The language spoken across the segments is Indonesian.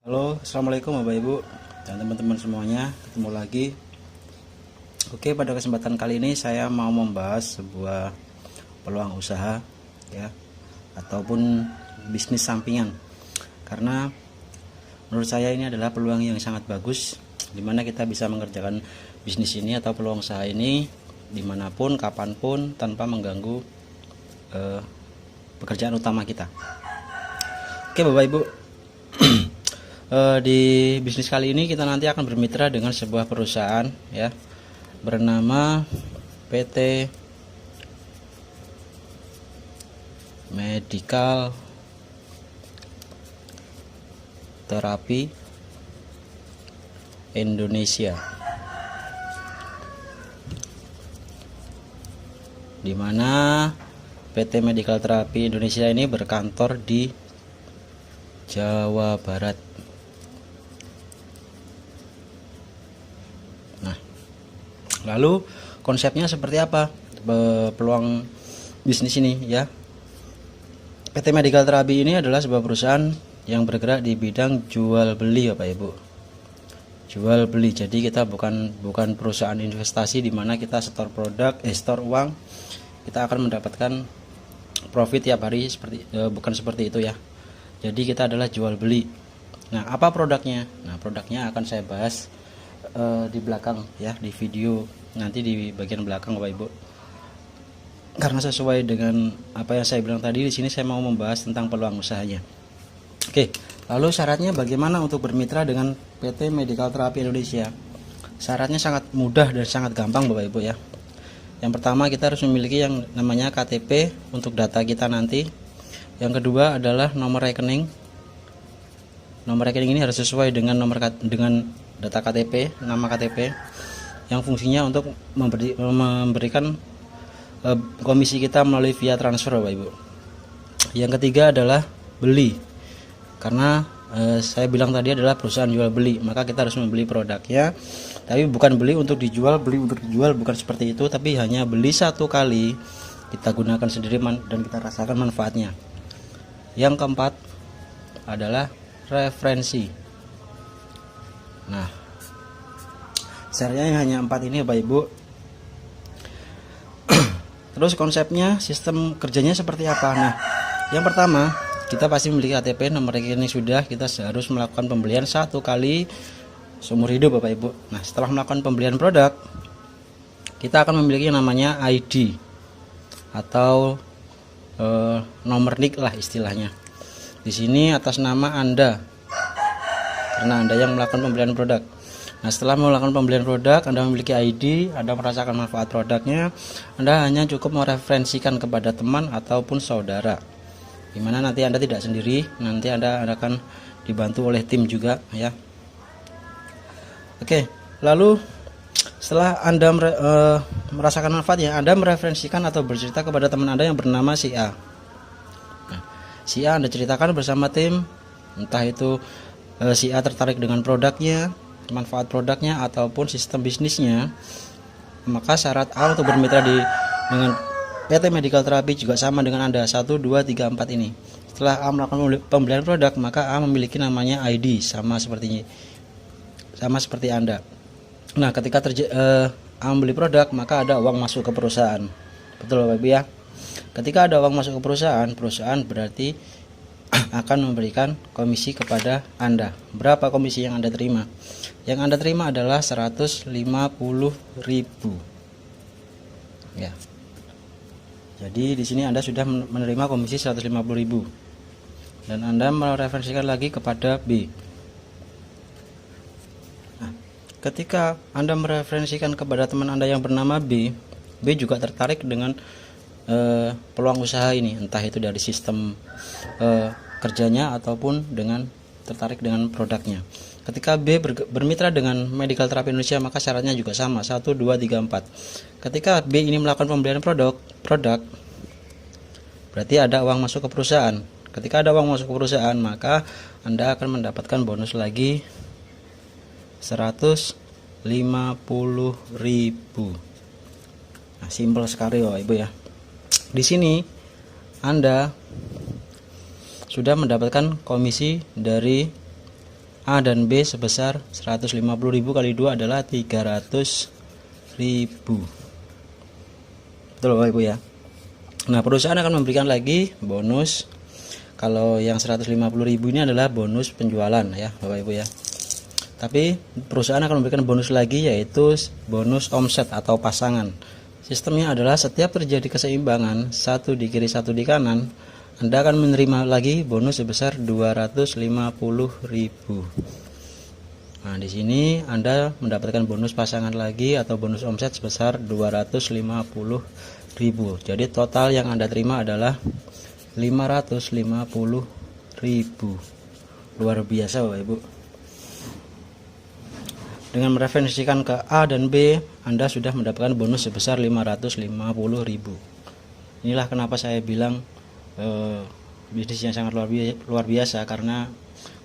Halo, assalamualaikum Bapak Ibu dan teman-teman semuanya, ketemu lagi. Oke, pada kesempatan kali ini saya mau membahas sebuah peluang usaha ya, ataupun bisnis sampingan. Karena menurut saya ini adalah peluang yang sangat bagus, dimana kita bisa mengerjakan bisnis ini atau peluang usaha ini dimanapun, kapanpun, tanpa mengganggu pekerjaan utama kita. Oke Bapak Ibu, di bisnis kali ini kita nanti akan bermitra dengan sebuah perusahaan ya, bernama PT Medical Therapy Indonesia, di mana PT Medical Therapy Indonesia ini berkantor di Jawa Barat. Lalu konsepnya seperti apa peluang bisnis ini ya? PT Medical Therapy ini adalah sebuah perusahaan yang bergerak di bidang jual beli Bapak Ibu. Jual beli. Jadi kita bukan perusahaan investasi di mana kita store produk, store uang, kita akan mendapatkan profit tiap hari bukan seperti itu ya. Jadi kita adalah jual beli. Nah, apa produknya? Nah, produknya akan saya bahas di belakang ya, di video nanti di bagian belakang Bapak Ibu. Karena sesuai dengan apa yang saya bilang tadi, di sini saya mau membahas tentang peluang usahanya. Oke, lalu syaratnya bagaimana untuk bermitra dengan PT Medical Therapy Indonesia? Syaratnya sangat mudah dan sangat gampang Bapak Ibu ya. Yang pertama, kita harus memiliki yang namanya KTP untuk data kita nanti. Yang kedua adalah nomor rekening. Nomor rekening ini harus sesuai dengan data KTP, nama KTP, yang fungsinya untuk memberikan komisi kita melalui via transfer Bapak Ibu. Yang ketiga adalah beli. Karena saya bilang tadi adalah perusahaan jual beli, maka kita harus membeli produknya. Tapi bukan beli untuk dijual, bukan seperti itu, tapi hanya beli satu kali, kita gunakan sendiri dan kita rasakan manfaatnya. Yang keempat adalah referensi. Nah, syaratnya hanya 4 ini Bapak Ibu. Terus konsepnya, sistem kerjanya seperti apa? Nah, yang pertama, kita pasti memiliki KTP, nomor rekening sudah, kita harus melakukan pembelian satu kali seumur hidup Bapak Ibu. Nah, setelah melakukan pembelian produk, kita akan memiliki yang namanya ID atau nomor NIK lah istilahnya. Di sini atas nama Anda, karena Anda yang melakukan pembelian produk. Nah, setelah melakukan pembelian produk, Anda memiliki ID, Anda merasakan manfaat produknya, Anda hanya cukup mereferensikan kepada teman ataupun saudara. Dimana nanti Anda tidak sendiri, nanti Anda akan dibantu oleh tim juga ya. Oke, lalu setelah Anda merasakan manfaatnya, Anda mereferensikan atau bercerita kepada teman Anda yang bernama si A. Nah, si A Anda ceritakan bersama tim, entah itu si A tertarik dengan produknya, manfaat produknya, ataupun sistem bisnisnya. Maka syarat A untuk bermitra dengan PT Medical Therapy juga sama dengan Anda, 1, 2, 3, 4 ini. Setelah A melakukan pembelian produk, maka A memiliki namanya ID, sama seperti Anda. Nah, ketika A membeli produk, maka ada uang masuk ke perusahaan. Betul Bapak Ibu ya? Ketika ada uang masuk ke perusahaan berarti akan memberikan komisi kepada Anda. Berapa komisi yang Anda terima? Yang Anda terima adalah 150.000 ya. Jadi di sini Anda sudah menerima komisi 150.000 dan Anda mereferensikan lagi kepada B. Nah, ketika Anda mereferensikan kepada teman Anda yang bernama B, B juga tertarik dengan peluang usaha ini, entah itu dari sistem kerjanya ataupun tertarik dengan produknya. Ketika B bermitra dengan Medical Therapy Indonesia, maka syaratnya juga sama, 1, 2, 3, 4. Ketika B ini melakukan pembelian produk, berarti ada uang masuk ke perusahaan. Ketika ada uang masuk ke perusahaan, maka Anda akan mendapatkan bonus lagi 150.000. Nah, simpel sekali Bapak Ibu ya. Di sini Anda sudah mendapatkan komisi dari A dan B sebesar 150.000 kali 2 adalah 300.000. Betul Bapak Ibu ya. Nah, perusahaan akan memberikan lagi bonus. Kalau yang 150.000 ini adalah bonus penjualan ya Bapak Ibu ya. Tapi perusahaan akan memberikan bonus lagi, yaitu bonus omset atau pasangan. Sistemnya adalah setiap terjadi keseimbangan, satu di kiri satu di kanan, Anda akan menerima lagi bonus sebesar 250.000. Nah, di sini Anda mendapatkan bonus pasangan lagi atau bonus omset sebesar 250.000. Jadi total yang Anda terima adalah 550.000. Luar biasa Bapak Ibu. Dengan mereferensikan ke A dan B, Anda sudah mendapatkan bonus sebesar 550.000. Inilah kenapa saya bilang bisnis yang sangat luar biasa, karena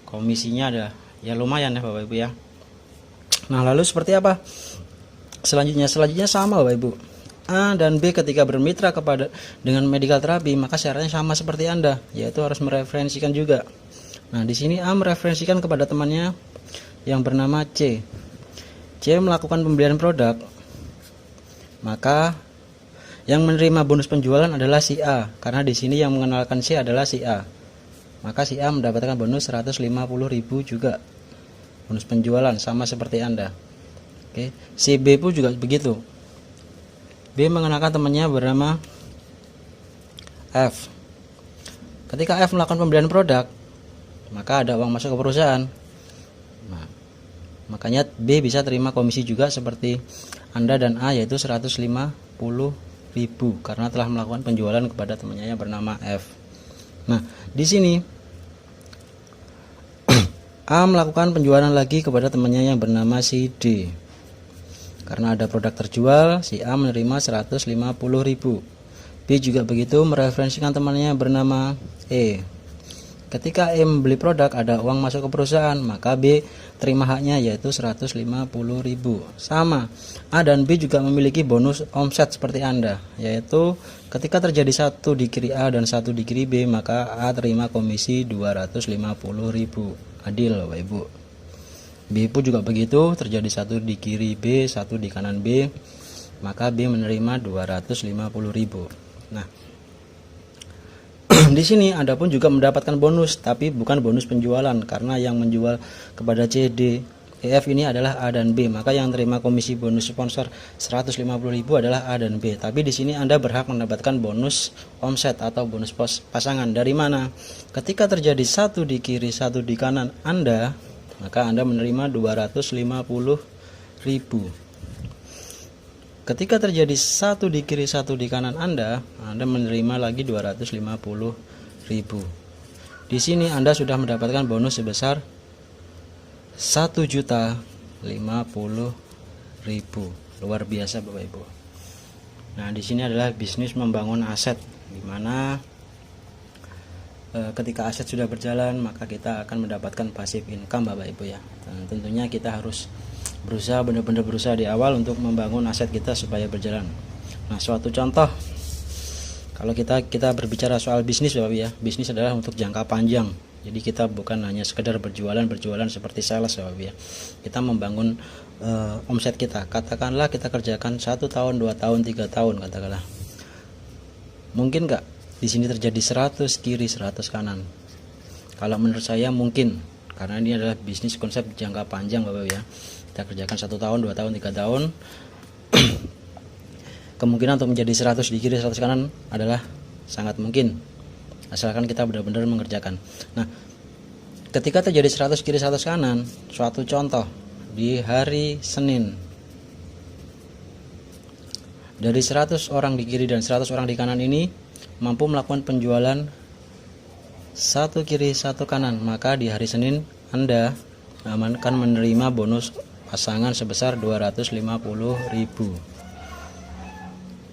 komisinya ada ya lumayan ya Bapak Ibu ya. Nah, lalu seperti apa selanjutnya sama Bapak Ibu. A dan B ketika bermitra dengan medical therapy, maka syaratnya sama seperti Anda, yaitu harus mereferensikan juga. Nah, di sini A mereferensikan kepada temannya yang bernama C. C melakukan pembelian produk, maka yang menerima bonus penjualan adalah si A, karena di sini yang mengenalkan C adalah si A. Maka si A mendapatkan bonus 150.000 juga. Bonus penjualan sama seperti Anda. Oke, si B pun juga begitu. B mengenalkan temannya bernama F. Ketika F melakukan pembelian produk, maka ada uang masuk ke perusahaan. Nah, makanya B bisa terima komisi juga seperti Anda dan A, yaitu 150.000 karena telah melakukan penjualan kepada temannya yang bernama F. Nah, di sini A melakukan penjualan lagi kepada temannya yang bernama si D. Karena ada produk terjual, si A menerima 150.000. B juga begitu, mereferensikan temannya yang bernama E. Ketika E membeli produk, ada uang masuk ke perusahaan, maka B terima haknya, yaitu 150.000. Sama, A dan B juga memiliki bonus omset seperti Anda, yaitu ketika terjadi satu di kiri A dan satu di kiri B, maka A terima komisi 250.000. Adil Bapak Ibu. B pun juga begitu, terjadi satu di kiri B, satu di kanan B, maka B menerima 250.000. Nah, di sini Anda pun juga mendapatkan bonus, tapi bukan bonus penjualan, karena yang menjual kepada C, D, E, F ini adalah A dan B, maka yang terima komisi bonus sponsor 150.000 adalah A dan B. Tapi di sini Anda berhak mendapatkan bonus omset atau bonus pasangan. Dari mana? Ketika terjadi satu di kiri, satu di kanan Anda, maka Anda menerima 250.000. Ketika terjadi satu di kiri satu di kanan Anda menerima lagi 250.000. Di sini Anda sudah mendapatkan bonus sebesar 1.050.000. Luar biasa Bapak Ibu. Nah, di sini adalah bisnis membangun aset, di mana ketika aset sudah berjalan, maka kita akan mendapatkan passive income Bapak Ibu ya. Dan tentunya kita harus benar-benar berusaha di awal untuk membangun aset kita supaya berjalan. Nah, suatu contoh, kalau kita berbicara soal bisnis Bapak ya, bisnis adalah untuk jangka panjang. Jadi kita bukan hanya sekedar berjualan seperti sales Bapak ya. Kita membangun omset kita. Katakanlah kita kerjakan 1 tahun, 2 tahun, 3 tahun katakanlah. Mungkin nggak di sini terjadi 100 kiri 100 kanan? Kalau menurut saya mungkin, karena ini adalah bisnis konsep jangka panjang Bapak ya. Kita kerjakan 1 tahun, 2 tahun, 3 tahun. Kemungkinan untuk menjadi 100 di kiri 100 kanan adalah sangat mungkin, asalkan kita benar-benar mengerjakan. Nah, ketika terjadi 100 kiri 100 kanan, suatu contoh di hari Senin, dari 100 orang di kiri dan 100 orang di kanan ini mampu melakukan penjualan 1 kiri 1 kanan, maka di hari Senin Anda akan menerima bonus pasangan sebesar 250.000.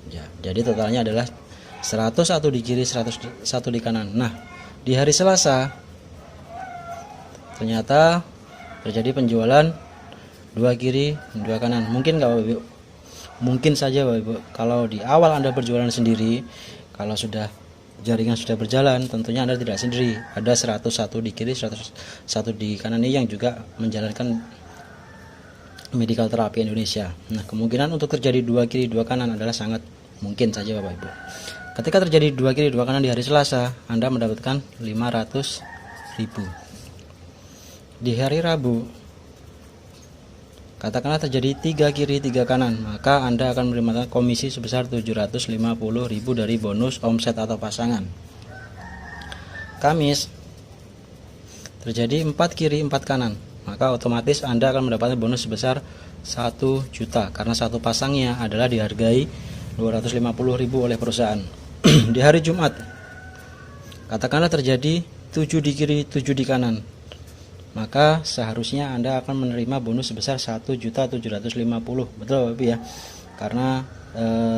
Ya, jadi totalnya adalah 101 di kiri 101 di kanan. Nah, di hari Selasa ternyata terjadi penjualan 2 kiri 2 kanan. Mungkin nggak Bapak Ibu? Mungkin saja Bapak Ibu. Kalau di awal Anda berjualan sendiri, kalau sudah jaringan sudah berjalan, tentunya Anda tidak sendiri. Ada 101 di kiri, 101 di kanan ini yang juga menjalankan medical terapi Indonesia. Nah, kemungkinan untuk terjadi 2 kiri 2 kanan adalah sangat mungkin saja Bapak Ibu. Ketika terjadi 2 kiri 2 kanan di hari Selasa, Anda mendapatkan 500.000. Di hari Rabu, katakanlah terjadi 3 kiri 3 kanan, maka Anda akan menerima komisi sebesar 750.000 dari bonus omset atau pasangan. Kamis, terjadi 4 kiri 4 kanan, maka otomatis Anda akan mendapatkan bonus sebesar 1 juta karena satu pasangnya adalah dihargai 250.000 oleh perusahaan. Di hari Jumat, katakanlah terjadi 7 di kiri 7 di kanan, maka seharusnya Anda akan menerima bonus sebesar 1.750.000. Betul Bapak ya, karena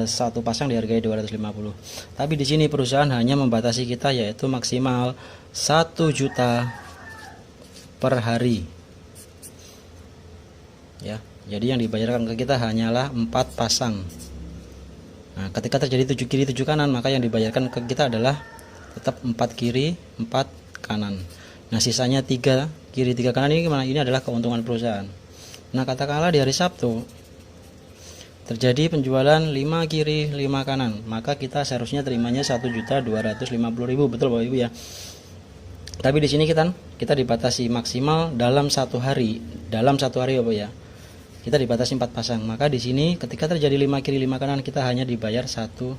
satu pasang dihargai 250. Tapi di sini perusahaan hanya membatasi kita yaitu maksimal 1 juta per hari. Ya, jadi yang dibayarkan ke kita hanyalah 4 pasang. Nah, ketika terjadi 7 kiri 7 kanan, maka yang dibayarkan ke kita adalah tetap 4 kiri 4 kanan. Nah, sisanya 3 kiri 3 kanan ini gimana? Ini adalah keuntungan perusahaan. Nah, katakanlah di hari Sabtu terjadi penjualan 5 kiri 5 kanan, maka kita seharusnya terimanya 1.250.000. Betul Bapak Ibu ya. Tapi di sini kita dibatasi maksimal dalam 1 hari. Dalam 1 hari Bapak ya. Kita dibatasi 4 pasang. Maka di sini ketika terjadi 5 kiri 5 kanan, kita hanya dibayar 1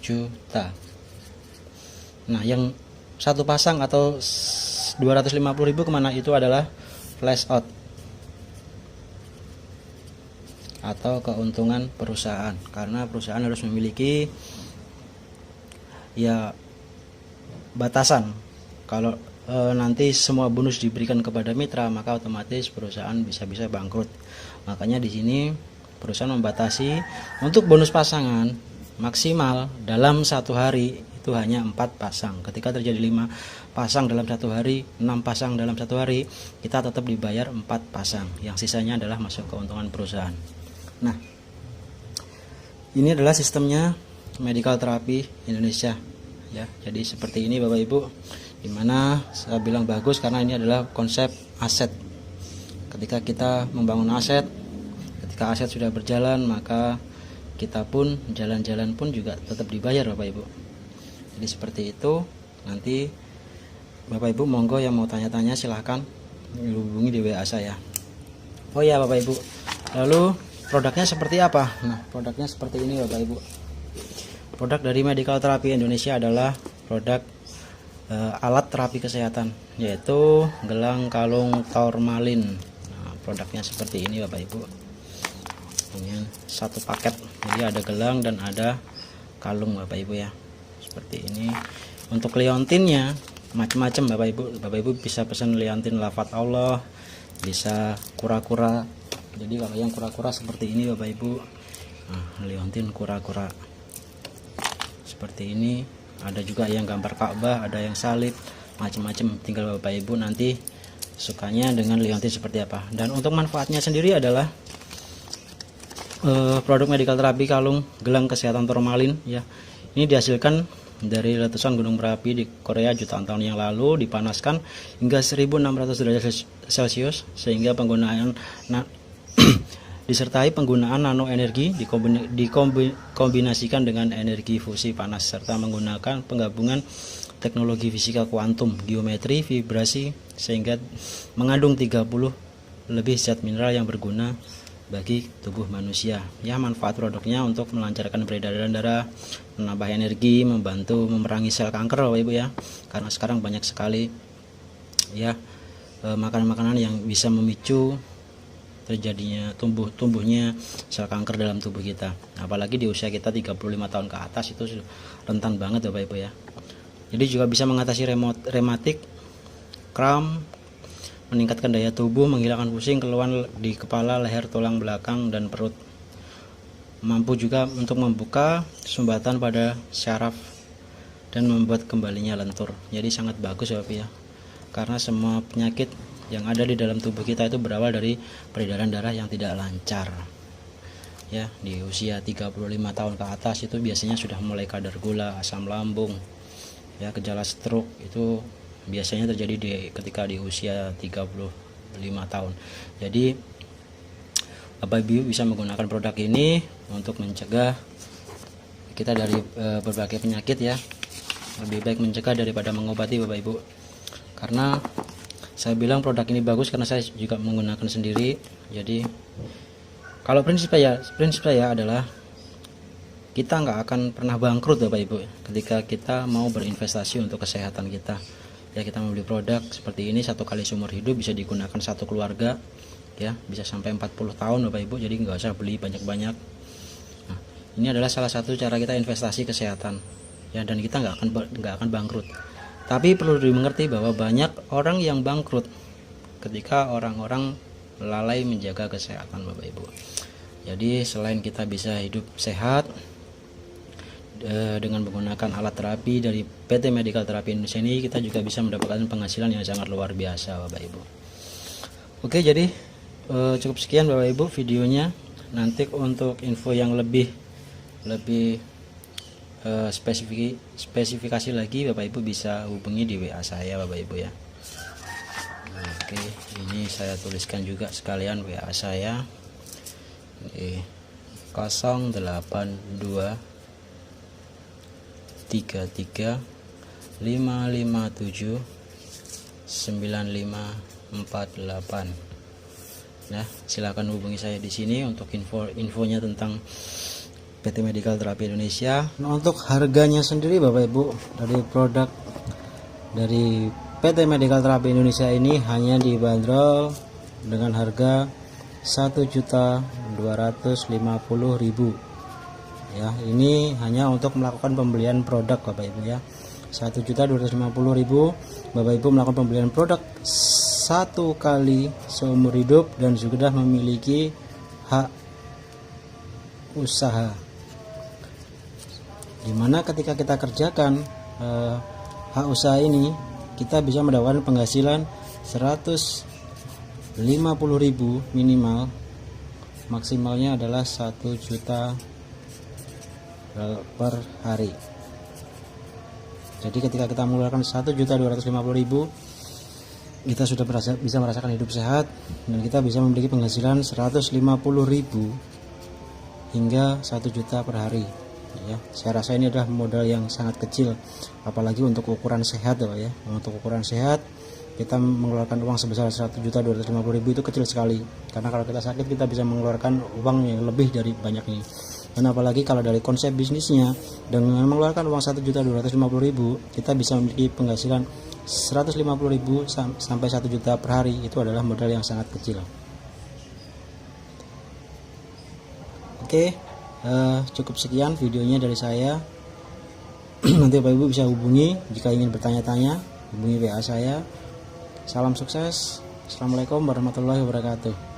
juta. Nah, yang satu pasang atau 250.000 kemana? Itu adalah flash out atau keuntungan perusahaan, karena perusahaan harus memiliki ya batasan. Kalau nanti semua bonus diberikan kepada mitra, maka otomatis perusahaan bisa bangkrut. Makanya di sini perusahaan membatasi untuk bonus pasangan maksimal dalam 1 hari itu hanya 4 pasang. Ketika terjadi 5 pasang dalam 1 hari, 6 pasang dalam 1 hari, kita tetap dibayar 4 pasang. Yang sisanya adalah masuk keuntungan perusahaan. Nah, ini adalah sistemnya medical terapi Indonesia ya. Jadi seperti ini Bapak Ibu, dimana saya bilang bagus karena ini adalah konsep aset. Ketika kita membangun aset, ketika aset sudah berjalan, maka kita pun jalan-jalan pun juga tetap dibayar Bapak Ibu. Jadi seperti itu. Nanti Bapak Ibu monggo yang mau tanya-tanya silahkan hubungi di WA saya. Oh ya Bapak Ibu, lalu produknya seperti apa? Nah, produknya seperti ini Bapak Ibu. Produk dari Medical Terapi Indonesia adalah produk alat terapi kesehatan, yaitu gelang kalung Tourmaline. Nah, produknya seperti ini Bapak Ibu. Ini satu paket, jadi ada gelang dan ada kalung Bapak Ibu ya. Seperti ini. Untuk liontinnya macam-macam Bapak Ibu. Bapak Ibu bisa pesan liontin lafaz Allah, bisa kura-kura. Jadi kalau yang kura-kura seperti ini Bapak Ibu, nah, liontin kura-kura seperti ini. Ada juga yang gambar Ka'bah, ada yang salib, macam-macam. Tinggal Bapak Ibu nanti sukanya dengan liontin seperti apa. Dan untuk manfaatnya sendiri adalah produk medical terapi kalung gelang kesehatan Tourmaline ya. Ini dihasilkan dari letusan gunung berapi di Korea jutaan tahun yang lalu, dipanaskan hingga 1600 derajat Celcius, sehingga penggunaan disertai penggunaan nano energi dikombinasikan dengan energi fusi panas, serta menggunakan penggabungan teknologi fisika kuantum, geometri, vibrasi, sehingga mengandung 30 lebih zat mineral yang berguna bagi tubuh manusia. Ya, manfaat produknya untuk melancarkan peredaran darah, menambah energi, membantu memerangi sel kanker Bapak Ibu ya. Karena sekarang banyak sekali ya makanan-makanan yang bisa memicu terjadinya tumbuhnya sel kanker dalam tubuh kita. Apalagi di usia kita 35 tahun ke atas, itu rentan banget Bapak Ibu ya. Jadi juga bisa mengatasi rematik, kram, meningkatkan daya tubuh, menghilangkan pusing, keluhan di kepala, leher, tulang belakang, dan perut. Mampu juga untuk membuka sumbatan pada syaraf dan membuat kembalinya lentur. Jadi sangat bagus Bapak ya. Karena semua penyakit yang ada di dalam tubuh kita itu berawal dari peredaran darah yang tidak lancar. Ya, di usia 35 tahun ke atas itu biasanya sudah mulai kadar gula, asam lambung, Ya, gejala stroke itu biasanya terjadi ketika di usia 35 tahun. Jadi Bapak Ibu bisa menggunakan produk ini untuk mencegah kita dari berbagai penyakit ya. Lebih baik mencegah daripada mengobati Bapak Ibu. Karena saya bilang produk ini bagus karena saya juga menggunakan sendiri. Jadi kalau prinsip saya adalah kita nggak akan pernah bangkrut Bapak Ibu ketika kita mau berinvestasi untuk kesehatan kita. Ya, kita membeli produk seperti ini 1 kali seumur hidup, bisa digunakan satu keluarga ya, bisa sampai 40 tahun Bapak Ibu. Jadi nggak usah beli banyak-banyak. Nah, ini adalah salah satu cara kita investasi kesehatan ya, dan kita nggak akan bangkrut. Tapi perlu dimengerti bahwa banyak orang yang bangkrut ketika orang-orang lalai menjaga kesehatan Bapak Ibu. Jadi selain kita bisa hidup sehat dengan menggunakan alat terapi dari PT Medical Terapi Indonesia ini, kita juga bisa mendapatkan penghasilan yang sangat luar biasa Bapak Ibu. Oke, jadi cukup sekian Bapak Ibu videonya. Nanti untuk info yang lebih spesifikasi lagi, Bapak Ibu bisa hubungi di WA saya Bapak Ibu ya. Oke, ini saya tuliskan juga sekalian WA saya. 082 33 557 9548. Nah, silakan hubungi saya di sini untuk infonya tentang PT Medical Terapi Indonesia. Nah, untuk harganya sendiri Bapak Ibu, dari produk dari PT Medical Terapi Indonesia ini hanya dibanderol dengan harga 1.250.000 ya. Ini hanya untuk melakukan pembelian produk Bapak Ibu ya. 1.250.000 Bapak Ibu melakukan pembelian produk 1 kali seumur hidup dan sudah memiliki hak usaha, dimana ketika kita kerjakan hak usaha ini, kita bisa mendapatkan penghasilan 150.000 minimal, maksimalnya adalah 1 juta per hari. Jadi ketika kita mengeluarkan 1.250.000, kita sudah bisa merasakan hidup sehat dan kita bisa memiliki penghasilan 150.000 hingga 1 juta per hari ya. Saya rasa ini adalah modal yang sangat kecil, apalagi untuk ukuran sehat ya. Untuk ukuran sehat kita mengeluarkan uang sebesar 1.250.000 itu kecil sekali, karena kalau kita sakit kita bisa mengeluarkan uang yang lebih dari banyak ini. Dan apalagi kalau dari konsep bisnisnya, dengan mengeluarkan uang 1.250.000 kita bisa memiliki penghasilan 150.000 sampai 1 juta per hari. Itu adalah modal yang sangat kecil. Oke, cukup sekian videonya dari saya. Nanti Bapak Ibu bisa hubungi jika ingin bertanya-tanya, hubungi WA saya. Salam sukses. Assalamualaikum warahmatullahi wabarakatuh.